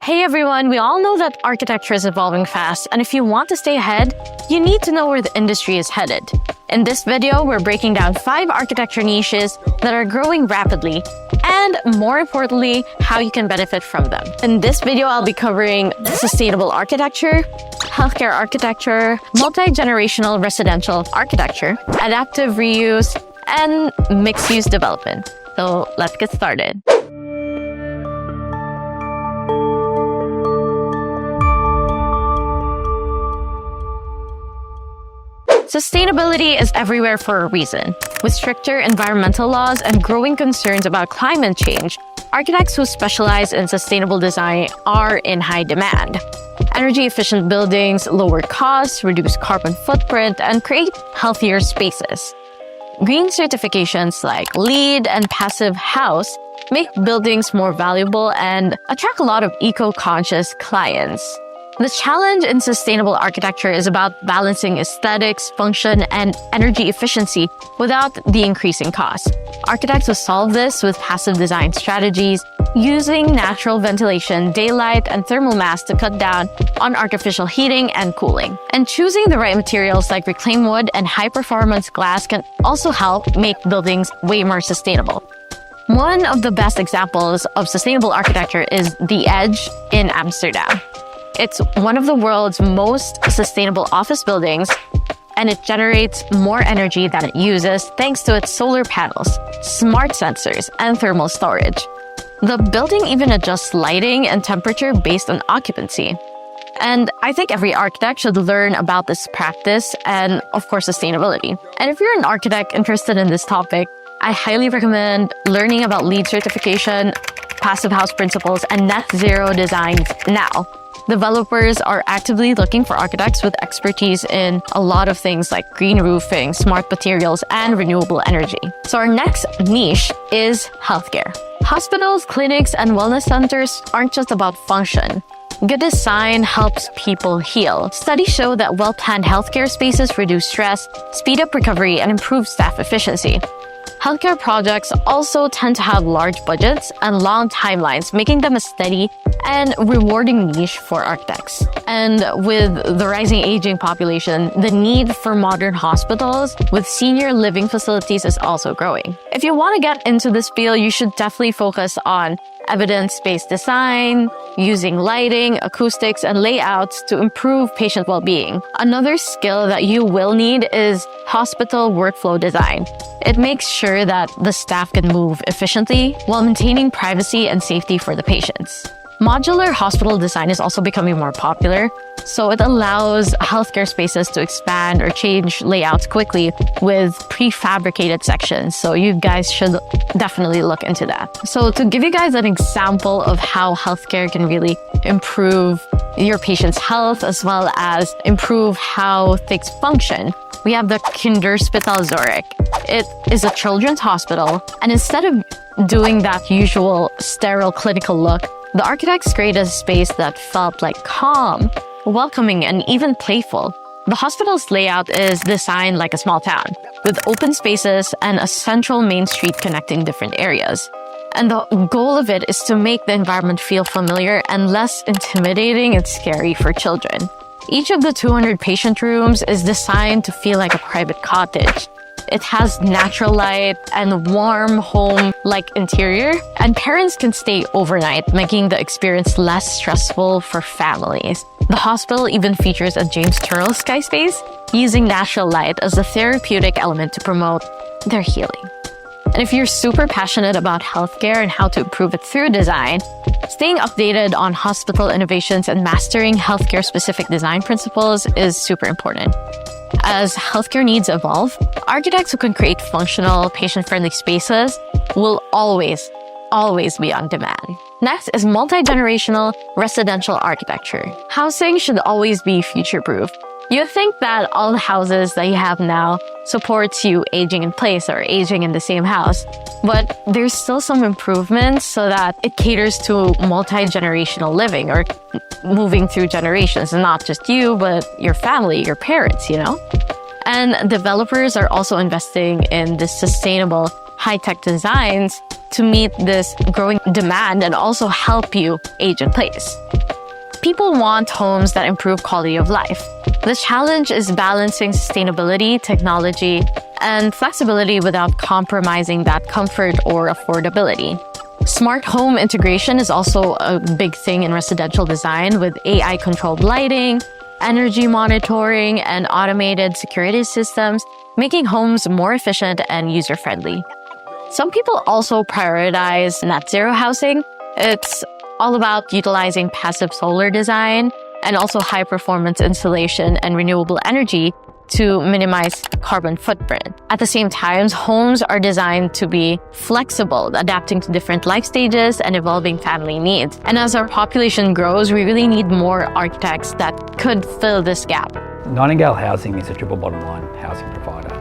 Hey everyone, we all know that architecture is evolving fast, and if you want to stay ahead, you need to know where the industry is headed. In this video, we're breaking down 5 architecture niches that are growing rapidly, and more importantly, how you can benefit from them. In this video, I'll be covering sustainable architecture, healthcare architecture, multi-generational residential architecture, adaptive reuse, and mixed-use development. So let's get started. Sustainability is everywhere for a reason. With stricter environmental laws and growing concerns about climate change, architects who specialize in sustainable design are in high demand. Energy-efficient buildings lower costs, reduce carbon footprint, and create healthier spaces. Green certifications like LEED and Passive House make buildings more valuable and attract a lot of eco-conscious clients. The challenge in sustainable architecture is about balancing aesthetics, function, and energy efficiency without the increasing costs. Architects will solve this with passive design strategies, using natural ventilation, daylight, and thermal mass to cut down on artificial heating and cooling. And choosing the right materials like reclaimed wood and high-performance glass can also help make buildings way more sustainable. One of the best examples of sustainable architecture is The Edge in Amsterdam. It's one of the world's most sustainable office buildings, and it generates more energy than it uses thanks to its solar panels, smart sensors, and thermal storage. The building even adjusts lighting and temperature based on occupancy. And I think every architect should learn about this practice and, of course, sustainability. And if you're an architect interested in this topic, I highly recommend learning about LEED certification, Passive House principles, and net zero designs now. Developers are actively looking for architects with expertise in a lot of things like green roofing, smart materials, and renewable energy. So our next niche is healthcare. Hospitals, clinics, and wellness centers aren't just about function. Good design helps people heal. Studies show that well-planned healthcare spaces reduce stress, speed up recovery, and improve staff efficiency. Healthcare projects also tend to have large budgets and long timelines, making them a steady and rewarding niche for architects. And with the rising aging population, the need for modern hospitals with senior living facilities is also growing. If you want to get into this field, you should definitely focus on evidence-based design, using lighting, acoustics, and layouts to improve patient well-being. Another skill that you will need is hospital workflow design. It makes sure that the staff can move efficiently while maintaining privacy and safety for the patients. Modular hospital design is also becoming more popular, so it allows healthcare spaces to expand or change layouts quickly with prefabricated sections. So you guys should definitely look into that. So to give you guys an example of how healthcare can really improve your patient's health as well as improve how things function, we have the Kinderspital Zurich. It is a children's hospital, and instead of doing that usual sterile clinical look, the architects created a space that felt like calm, welcoming, and even playful. The hospital's layout is designed like a small town, with open spaces and a central main street connecting different areas. And the goal of it is to make the environment feel familiar and less intimidating and scary for children. Each of the 200 patient rooms is designed to feel like a private cottage. It has natural light and warm home-like interior, and parents can stay overnight, making the experience less stressful for families. The hospital even features a James Turrell sky space, using natural light as a therapeutic element to promote their healing. And if you're super passionate about healthcare and how to improve it through design, staying updated on hospital innovations and mastering healthcare-specific design principles is super important. As healthcare needs evolve, architects who can create functional, patient-friendly spaces will always be on demand. Next is multi-generational residential architecture. Housing should always be future-proof. You think that all the houses that you have now supports you aging in place or aging in the same house, but there's still some improvements so that it caters to multi-generational living or moving through generations, and not just you, but your family, your parents, you know? And developers are also investing in this sustainable high-tech designs to meet this growing demand and also help you age in place. People want homes that improve quality of life. The challenge is balancing sustainability, technology, and flexibility without compromising that comfort or affordability. Smart home integration is also a big thing in residential design, with AI-controlled lighting, energy monitoring, and automated security systems, making homes more efficient and user-friendly. Some people also prioritize net zero housing. It's all about utilizing passive solar design and also high-performance insulation and renewable energy to minimize carbon footprint. At the same time, homes are designed to be flexible, adapting to different life stages and evolving family needs. And as our population grows, we really need more architects that could fill this gap. Nightingale Housing is a triple bottom line housing provider.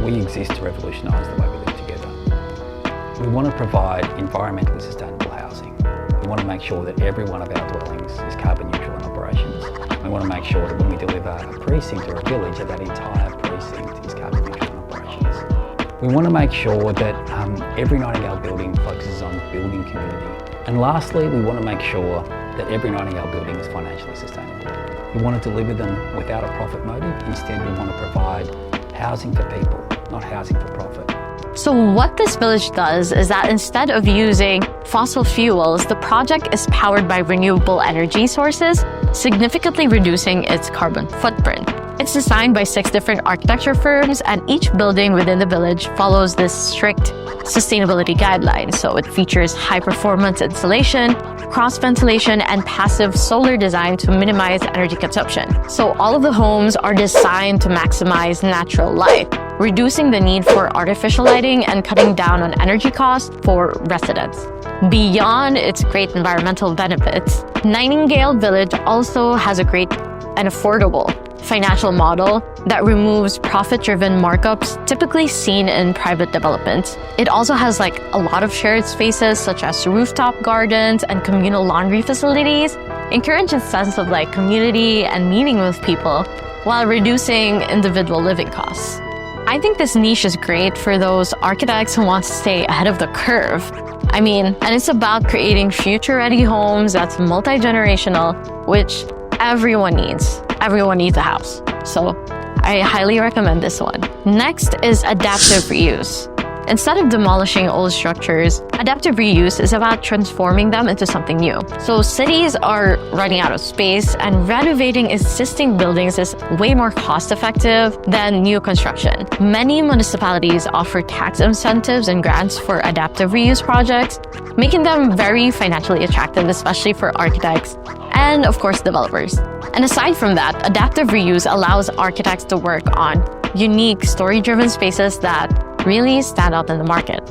We exist to revolutionise the way we live together. We want to provide environmentally sustainable housing. We want to make sure that every one of our dwellings is carbon neutral in operations. We want to make sure that when we deliver a precinct or a village, that entire precinct is carbon neutral in operations. We want to make sure that every Nightingale building focuses on building community. And lastly, we want to make sure that every Nightingale building is financially sustainable. We want to deliver them without a profit motive. Instead, we want to provide housing for people, not housing for profit. So what this village does is that instead of using fossil fuels, the project is powered by renewable energy sources, significantly reducing its carbon footprint. It's designed by 6 different architecture firms, and each building within the village follows this strict sustainability guidelines. So it features high-performance insulation, cross-ventilation, and passive solar design to minimize energy consumption. So all of the homes are designed to maximize natural light, reducing the need for artificial lighting and cutting down on energy costs for residents. Beyond its great environmental benefits, Nightingale Village also has a great and affordable financial model that removes profit-driven markups typically seen in private developments. It also has a lot of shared spaces such as rooftop gardens and communal laundry facilities, encourage a sense of community and meeting with people while reducing individual living costs. I think this niche is great for those architects who want to stay ahead of the curve. And it's about creating future-ready homes that's multi-generational, which everyone needs. Everyone needs a house. So I highly recommend this one. Next is adaptive reuse. Instead of demolishing old structures, adaptive reuse is about transforming them into something new. So cities are running out of space, and renovating existing buildings is way more cost-effective than new construction. Many municipalities offer tax incentives and grants for adaptive reuse projects, making them very financially attractive, especially for architects and, of course, developers. And aside from that, adaptive reuse allows architects to work on unique, story-driven spaces that really stand out in the market.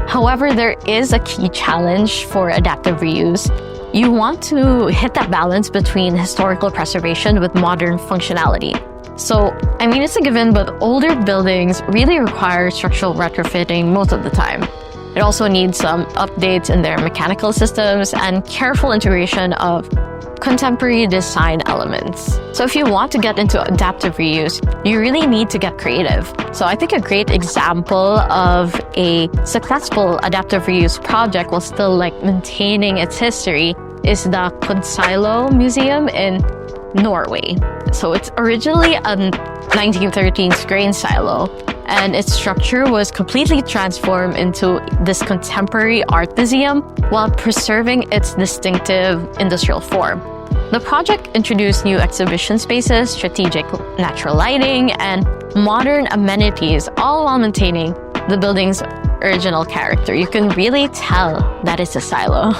However, there is a key challenge for adaptive reuse. You want to hit that balance between historical preservation with modern functionality. So, it's a given, but older buildings really require structural retrofitting most of the time. It also needs some updates in their mechanical systems and careful integration of contemporary design elements. So if you want to get into adaptive reuse, you really need to get creative. So I think a great example of a successful adaptive reuse project while still maintaining its history is the Konsilo Museum in Norway. So it's originally a 1913 grain silo, and its structure was completely transformed into this contemporary art museum while preserving its distinctive industrial form. The project introduced new exhibition spaces, strategic natural lighting, and modern amenities, all while maintaining the building's original character. You can really tell that it's a silo.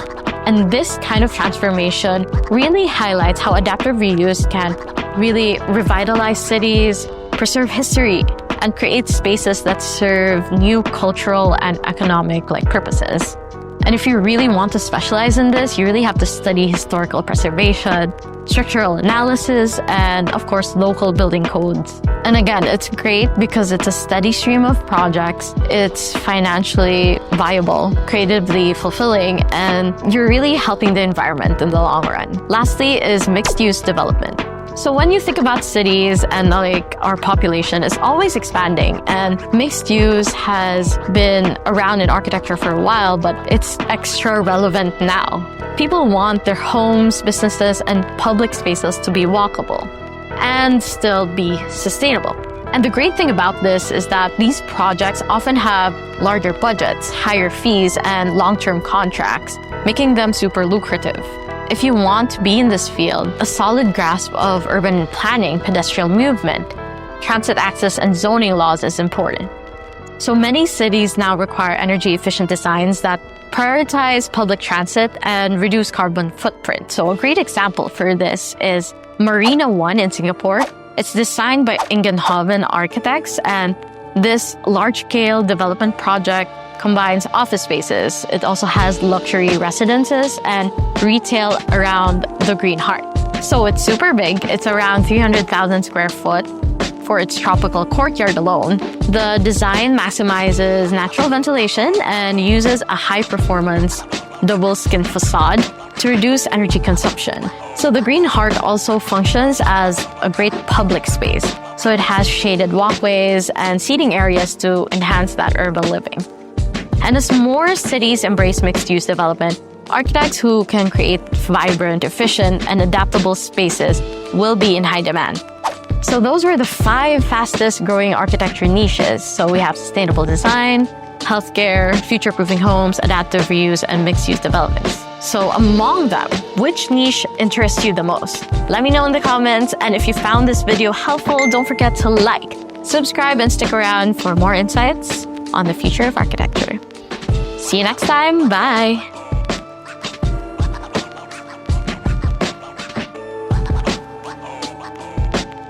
And this kind of transformation really highlights how adaptive reuse can really revitalize cities, preserve history, and create spaces that serve new cultural and economic purposes. And if you really want to specialize in this, you really have to study historical preservation, structural analysis, and of course, local building codes. And again, it's great because it's a steady stream of projects. It's financially viable, creatively fulfilling, and you're really helping the environment in the long run. Lastly is mixed-use development. So when you think about cities and like our population is always expanding, and mixed use has been around in architecture for a while, but it's extra relevant now. People want their homes, businesses, and public spaces to be walkable and still be sustainable. And the great thing about this is that these projects often have larger budgets, higher fees, and long-term contracts, making them super lucrative. If you want to be in this field, a solid grasp of urban planning, pedestrian movement, transit access, and zoning laws is important. So many cities now require energy-efficient designs that prioritize public transit and reduce carbon footprint. So a great example for this is Marina One in Singapore. It's designed by Ingenhoven Architects, and this large-scale development project combines office spaces. It also has luxury residences and retail around the Green Heart. So it's super big. It's around 300,000 square foot for its tropical courtyard alone. The design maximizes natural ventilation and uses a high-performance double-skin facade to reduce energy consumption. So the Green Heart also functions as a great public space. So it has shaded walkways and seating areas to enhance that urban living. And as more cities embrace mixed-use development, architects who can create vibrant, efficient, and adaptable spaces will be in high demand. So those were the 5 fastest growing architecture niches. So we have sustainable design, healthcare, future-proofing homes, adaptive reuse, and mixed-use developments. So among them, which niche interests you the most? Let me know in the comments, and if you found this video helpful, don't forget to like, subscribe, and stick around for more insights on the future of architecture. See you next time. Bye!